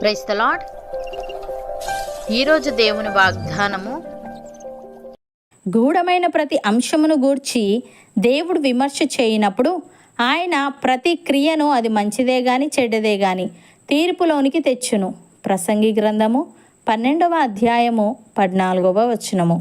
Praise the lord. ఈరోజు దేవుని వాగ్దానము, గూఢమైన ప్రతి అంశమును గూర్చి దేవుడు విమర్శ చేయనప్పుడు ఆయన ప్రతి క్రియను అది మంచిదే గాని చెడ్డదే గాని తీర్పులోనికి తెచ్చును. ప్రసంగి గ్రంథము 12వ అధ్యాయము 14వ వచనము.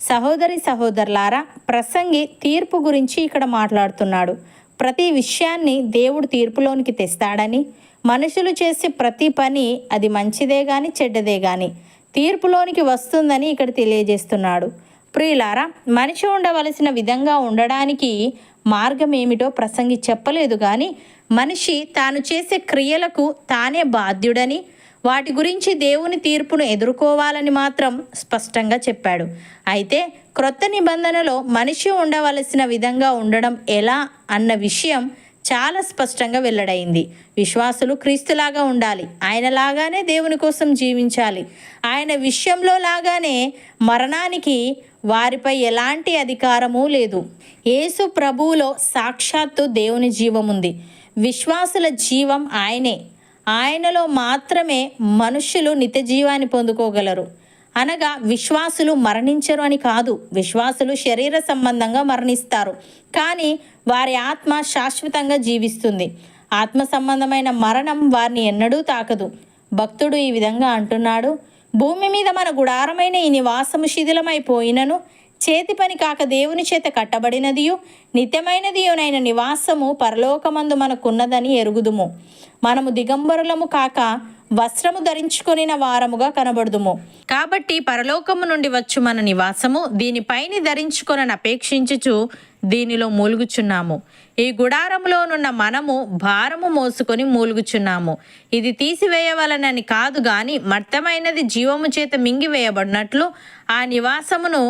సహోదరి సహోదరులారా, ప్రసంగి తీర్పు గురించి ఇక్కడ మాట్లాడుతున్నాడు. ప్రతి విషయాన్ని దేవుడు తీర్పులోనికి తెస్తాడని, మనుషులు చేసే ప్రతి పని అది మంచిదే గాని చెడ్డదే గాని తీర్పులోనికి వస్తుందని ఇక్కడ తెలియజేస్తున్నాడు. ప్రియులారా, మనిషి ఉండవలసిన విధంగా ఉండడానికి మార్గం ఏమిటో ప్రసంగి చెప్పలేదు, కానీ మనిషి తాను చేసే క్రియలకు తానే బాధ్యుడని, వాటి గురించి దేవుని తీర్పును ఎదుర్కోవాలని మాత్రం స్పష్టంగా చెప్పాడు. అయితే క్రొత్త నిబంధనలో మనిషి ఉండవలసిన విధంగా ఉండడం ఎలా అన్న విషయం చాలా స్పష్టంగా వెల్లడైంది. విశ్వాసులు క్రీస్తులాగా ఉండాలి, ఆయనలాగానే దేవుని కోసం జీవించాలి, ఆయన విషయంలో లాగానే మరణానికి వారిపై ఎలాంటి అధికారమూ లేదు. యేసు ప్రభువులో సాక్షాత్తు దేవుని జీవం ఉంది. విశ్వాసుల జీవం ఆయనే. ఆయనలో మాత్రమే మనుష్యులు నిత్య జీవాన్ని పొందుకోగలరు. అనగా విశ్వాసులు మరణించరు అని కాదు. విశ్వాసులు శరీర సంబంధంగా మరణిస్తారు, కానీ వారి ఆత్మ శాశ్వతంగా జీవిస్తుంది. ఆత్మ సంబంధమైన మరణం వారిని ఎన్నడూ తాకదు. భక్తుడు ఈ విధంగా అంటున్నాడు: భూమి మీద మన గుడారమైన ఈ నివాసము శిథిలమైపోయినను, చేతి పని కాక దేవుని చేత కట్టబడినదియు నిత్యమైనదియునైన నివాసము పరలోకమందు మనకున్నదని ఎరుగుదుము. మనము దిగంబరులము కాక వస్త్రము ధరించుకొనిన వారముగా కనబడుదుము. కాబట్టి పరలోకము నుండి వచ్చు మన నివాసము దీనిపైని ధరించుకొనని అపేక్షించుచు దీనిలో మూలుగుచున్నాము. ఈ గుడారములోనున్న మనము భారము మోసుకొని మూలుగుచున్నాము. ఇది తీసివేయవలనని కాదు గాని మర్తమైనది జీవము చేత మింగివేయబడినట్లు ఆ నివాసమును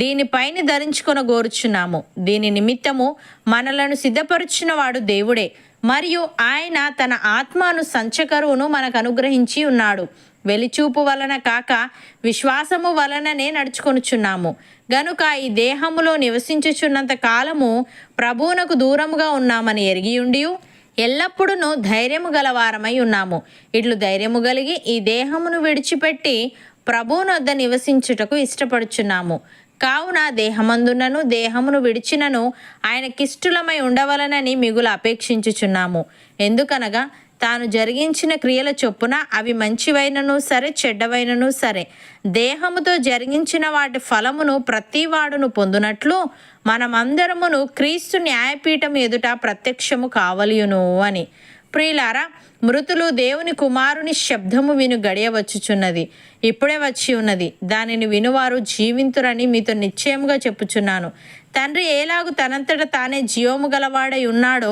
దీనిపైన ధరించుకొనగోరుచున్నాము. దీని నిమిత్తము మనలను సిద్ధపరుచిన వాడు దేవుడే, మరియు ఆయన తన ఆత్మను సంచకరువును మనకు అనుగ్రహించి ఉన్నాడు. వెలిచూపు వలన కాక విశ్వాసము వలననే నడుచుకొనుచున్నాము. గనుక ఈ దేహములో నివసించుచున్నంత కాలము ప్రభువునకు దూరముగా ఉన్నామని ఎరిగియుండి ఎల్లప్పుడూ ధైర్యము గలవారమై ఉన్నాము. ఇట్లు ధైర్యము కలిగి ఈ దేహమును విడిచిపెట్టి ప్రభువునొద్ద నివసించుటకు ఇష్టపడుచున్నాము. కావున దేహమందున్నను దేహమును విడిచినను ఆయనకిష్టులమై ఉండవలనని మిగులు అపేక్షించుచున్నాము. ఎందుకనగా తాను జరిగించిన క్రియల చొప్పున అవి మంచివైనను సరే చెడ్డవైనను సరే దేహముతో జరిగించిన వాటి ఫలమును ప్రతివాడును పొందునట్లు మనమందరమును క్రీస్తు న్యాయపీఠం ఎదుట ప్రత్యక్షము కావలియును అని. ప్రియులారా, మృతులు దేవుని కుమారుని శబ్దము విను గడియ వచ్చుచున్నది, ఇప్పుడే వచ్చి ఉన్నది. దానిని వినువారు జీవింతురని మీతో నిశ్చయముగా చెప్పుచున్నాను. తండ్రి ఏలాగు తనంతట తానే జీవము గలవాడై ఉన్నాడో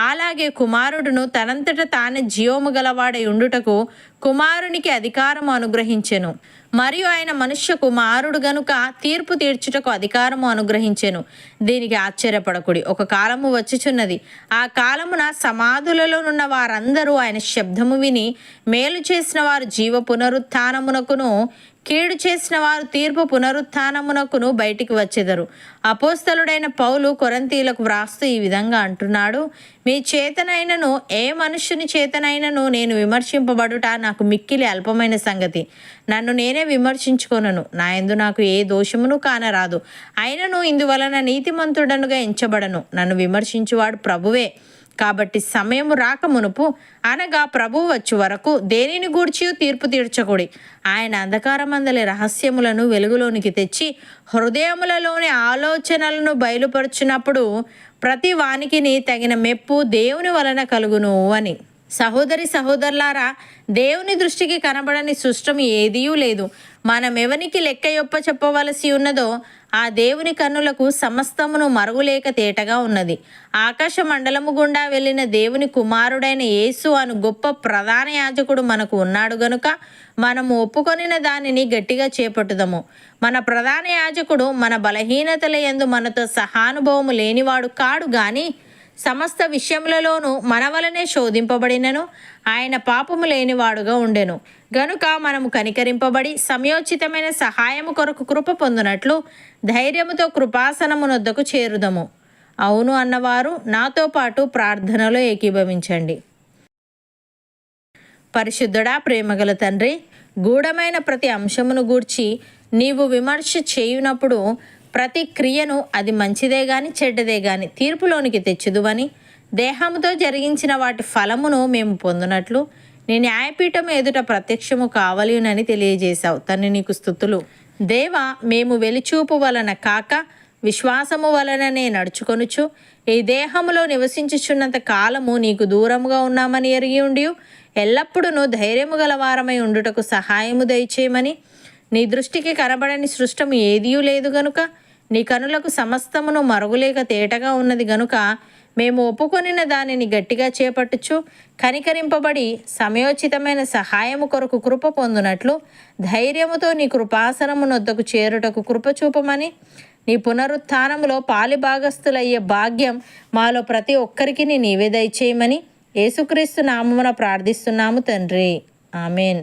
అలాగే కుమారుడును తనంతట తానే జీవము గలవాడై ఉండుటకు కుమారునికి అధికారము అనుగ్రహించెను. మరియు ఆయన మనుష్య కుమారుడు గనుక తీర్పు తీర్చుటకు అధికారము అనుగ్రహించెను. దీనికి ఆశ్చర్యపడకుడి, ఒక కాలము వచ్చుచున్నది, ఆ కాలమున సమాధులలోనున్న వారందరూ ఆయన శబ్దము విని మేలు చేసిన వారు జీవ పునరుత్థానమునకును కీడు చేసిన వారు తీర్పు పునరుత్థానమునకును బయటికి వచ్చెదరు. అపోస్తలుడైన పౌలు కొరింథీయులకు వ్రాస్తూ ఈ విధంగా అంటున్నాడు: మీ చేతనైనను ఏ మనుష్యుని చేతనైనను నేను విమర్శింపబడుట నాకు మిక్కిలి అల్పమైన సంగతి. నన్ను నేనే విమర్శించుకొనను, నా యందు నాకు ఏ దోషమును కానరాదు. అయినను ఇందువలన నీతిమంతుడనుగా ఎంచబడను. నన్ను విమర్శించువాడు ప్రభువే. కాబట్టి సమయము రాక మునుపు, అనగా ప్రభువు వచ్చు వరకు దేనిని గూర్చి తీర్పు తీర్చకూడి. ఆయన అంధకారమందలి రహస్యములను వెలుగులోనికి తెచ్చి హృదయములలోని ఆలోచనలను బయలుపరుచినప్పుడు ప్రతి వానికిని తగిన మెప్పు దేవుని వలన కలుగును అని. సహోదరి సహోదరులారా, దేవుని దృష్టికి కనబడని సృష్టం ఏదీయూ లేదు. మనం ఎవనికి లెక్క చెప్పవలసి ఉన్నదో ఆ దేవుని కన్నులకు సమస్తమును మరుగులేక తేటగా ఉన్నది. ఆకాశ మండలము గుండా వెళ్ళిన దేవుని కుమారుడైన యేసు అను గొప్ప ప్రధాన యాజకుడు మనకు ఉన్నాడు గనుక మనము ఒప్పుకొనిన దానిని గట్టిగా చేపట్టుదము. మన ప్రధాన యాజకుడు మన బలహీనతల యందు మనతో సహానుభవము లేనివాడు కాడు గాని సమస్త విషయములలోనూ మన వలనే శోధింపబడినను ఆయన పాపము లేనివాడుగా ఉండెను. గనుక మనము కనికరింపబడి సమయోచితమైన సహాయము కొరకు కృప పొందినట్లు ధైర్యముతో కృపాసనమునొద్దకు చేరుదము. అవును అన్నవారు నాతో పాటు ప్రార్థనలో ఏకీభవించండి. పరిశుద్ధుడా, ప్రేమగల తండ్రి, గూఢమైన ప్రతి అంశమును గూర్చి నీవు విమర్శ చేయునప్పుడు ప్రతి క్రియను అది మంచిదే గాని చెడ్డదే గాని తీర్పులోనికి తెచ్చుదువని, దేహముతో జరిగించిన వాటి ఫలమును మేము పొందునట్లు నీ న్యాయపీఠం ఎదుట ప్రత్యక్షము కావలినని తెలియజేశావు. తండ్రి, నీకు స్తుతులు. దేవా, మేము వెలిచూపు వలన కాక విశ్వాసము వలననే నడుచుకొనుచు ఈ దేహములో నివసించుచున్నంత కాలము నీకు దూరముగా ఉన్నామని ఎరిగి ఉండి ఎల్లప్పుడూ ధైర్యము గల వారమై ఉండుటకు సహాయము దయచేయమని, నీ దృష్టికి కనబడని సృష్టము ఏదీ లేదు గనుక నీ కనులకు సమస్తమును మరుగులేక తేటగా ఉన్నది గనుక మేము ఒప్పుకొనిన దానిని గట్టిగా చేపట్టుచు కనికరింపబడి సమయోచితమైన సహాయము కొరకు కృప పొందునట్లు ధైర్యముతో నీ కృపాసనము నొద్దకు చేరుటకు కృప చూపమని, నీ పునరుత్థానములో పాలిభాగస్థులయ్యే భాగ్యం మాలో ప్రతి ఒక్కరికి నీవే దయచేయమని యేసుక్రీస్తు నామమున ప్రార్థిస్తున్నాము తండ్రి. ఆమెన్.